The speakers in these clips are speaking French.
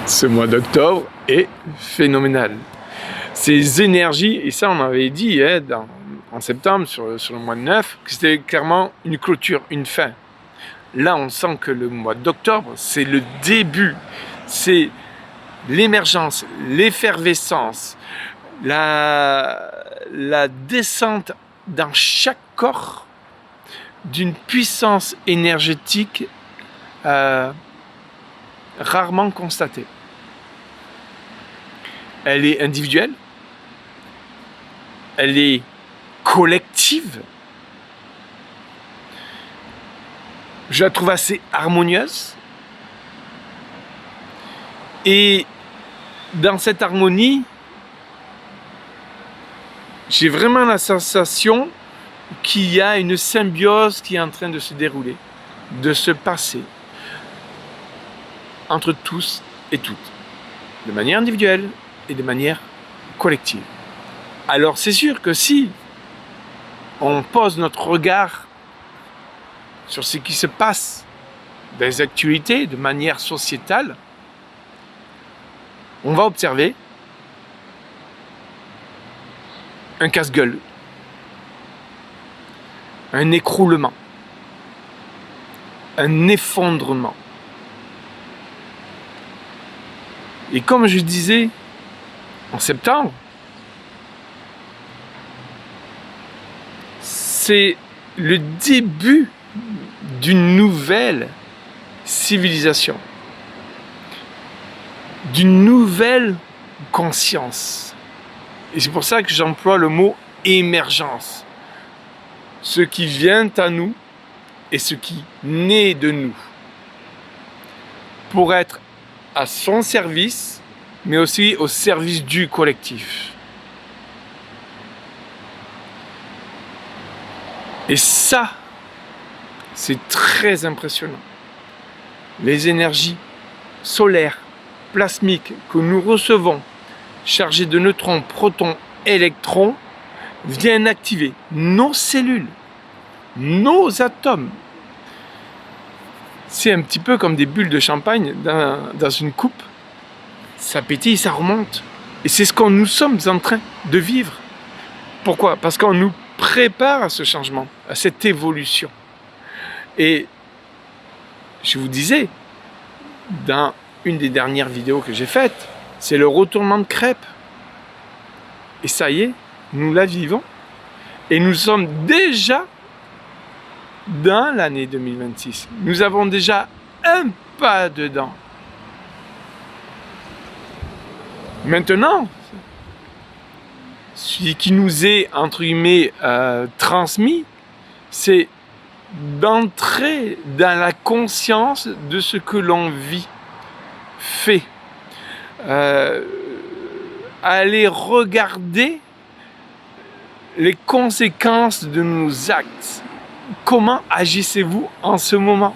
Ce mois d'octobre est phénoménal. Ces énergies, et ça on avait dit en septembre sur le mois de 9, que c'était clairement une clôture, une fin. Là on sent que le mois d'octobre c'est le début, c'est l'émergence, l'effervescence, la descente dans chaque corps d'une puissance énergétique rarement constatée. Elle est individuelle, elle est collective, je la trouve assez harmonieuse, et dans cette harmonie, j'ai vraiment la sensation qu'il y a une symbiose qui est en train de se dérouler, de se passer entre tous et toutes, de manière individuelle et de manière collective. Alors c'est sûr que si on pose notre regard sur ce qui se passe dans les actualités de manière sociétale, on va observer un casse-gueule, un écroulement, un effondrement. Et comme je disais en septembre, c'est le début d'une nouvelle civilisation, d'une nouvelle conscience. Et c'est pour ça que j'emploie le mot émergence. Ce qui vient à nous et ce qui naît de nous. Pour être à son service, mais aussi au service du collectif. Et ça, c'est très impressionnant. Les énergies solaires, plasmiques que nous recevons, chargées de neutrons, protons, électrons, viennent activer nos cellules, nos atomes. C'est un petit peu comme des bulles de champagne dans une coupe. Ça pétille, ça remonte. Et c'est ce que nous sommes en train de vivre. Pourquoi ? Parce qu'on nous prépare à ce changement, à cette évolution. Et je vous disais, dans une des dernières vidéos que j'ai faites, c'est le retournement de crêpe. Et ça y est, nous la vivons. Et nous sommes déjà dans l'année 2026. Nous avons déjà un pas dedans. Maintenant, ce qui nous est, entre guillemets, transmis, c'est d'entrer dans la conscience de ce que l'on vit, fait. Aller regarder les conséquences de nos actes. Comment agissez-vous en ce moment?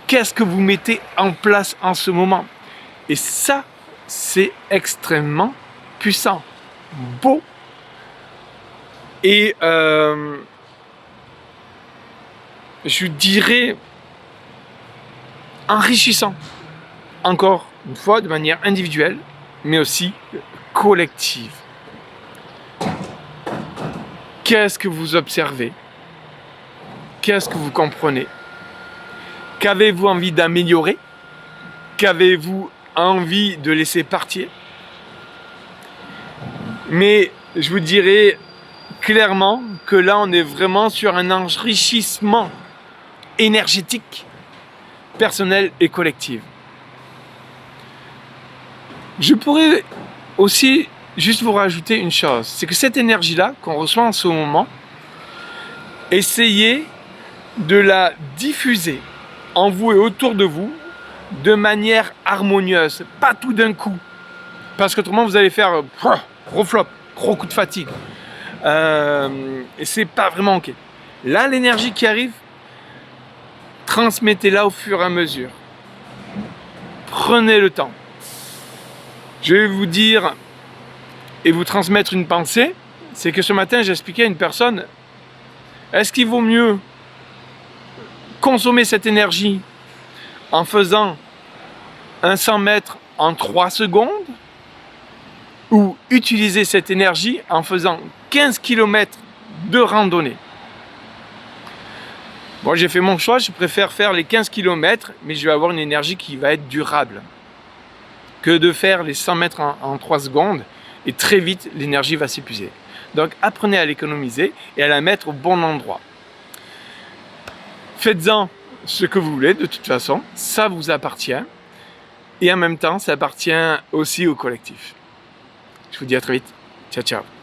Qu'est-ce que vous mettez en place en ce moment? Et ça, c'est extrêmement puissant, beau et je dirais enrichissant. Encore une fois, de manière individuelle, mais aussi collective. Qu'est-ce que vous observez? Qu'est-ce que vous comprenez? Qu'avez-vous envie d'améliorer? Qu'avez-vous envie de laisser partir? Mais je vous dirais clairement que là, on est vraiment sur un enrichissement énergétique, personnel et collectif. Je pourrais aussi juste vous rajouter une chose, c'est que cette énergie-là qu'on reçoit en ce moment, essayez de la diffuser en vous et autour de vous de manière harmonieuse, pas tout d'un coup, parce qu'autrement vous allez faire gros flop, gros coup de fatigue, et c'est pas vraiment ok. Là, l'énergie qui arrive, transmettez-la au fur et à mesure. Prenez le temps. Je vais vous dire et vous transmettre une pensée, c'est que ce matin j'ai expliqué à une personne, est-ce qu'il vaut mieux consommer cette énergie en faisant un 100 mètres en 3 secondes ou utiliser cette énergie en faisant 15 km de randonnée. Bon, j'ai fait mon choix, je préfère faire les 15 km, mais je vais avoir une énergie qui va être durable, que de faire les 100 mètres en 3 secondes, et très vite, l'énergie va s'épuiser. Donc, apprenez à l'économiser et à la mettre au bon endroit. Faites-en ce que vous voulez, de toute façon, ça vous appartient, et en même temps, ça appartient aussi au collectif. Je vous dis à très vite. Ciao, ciao.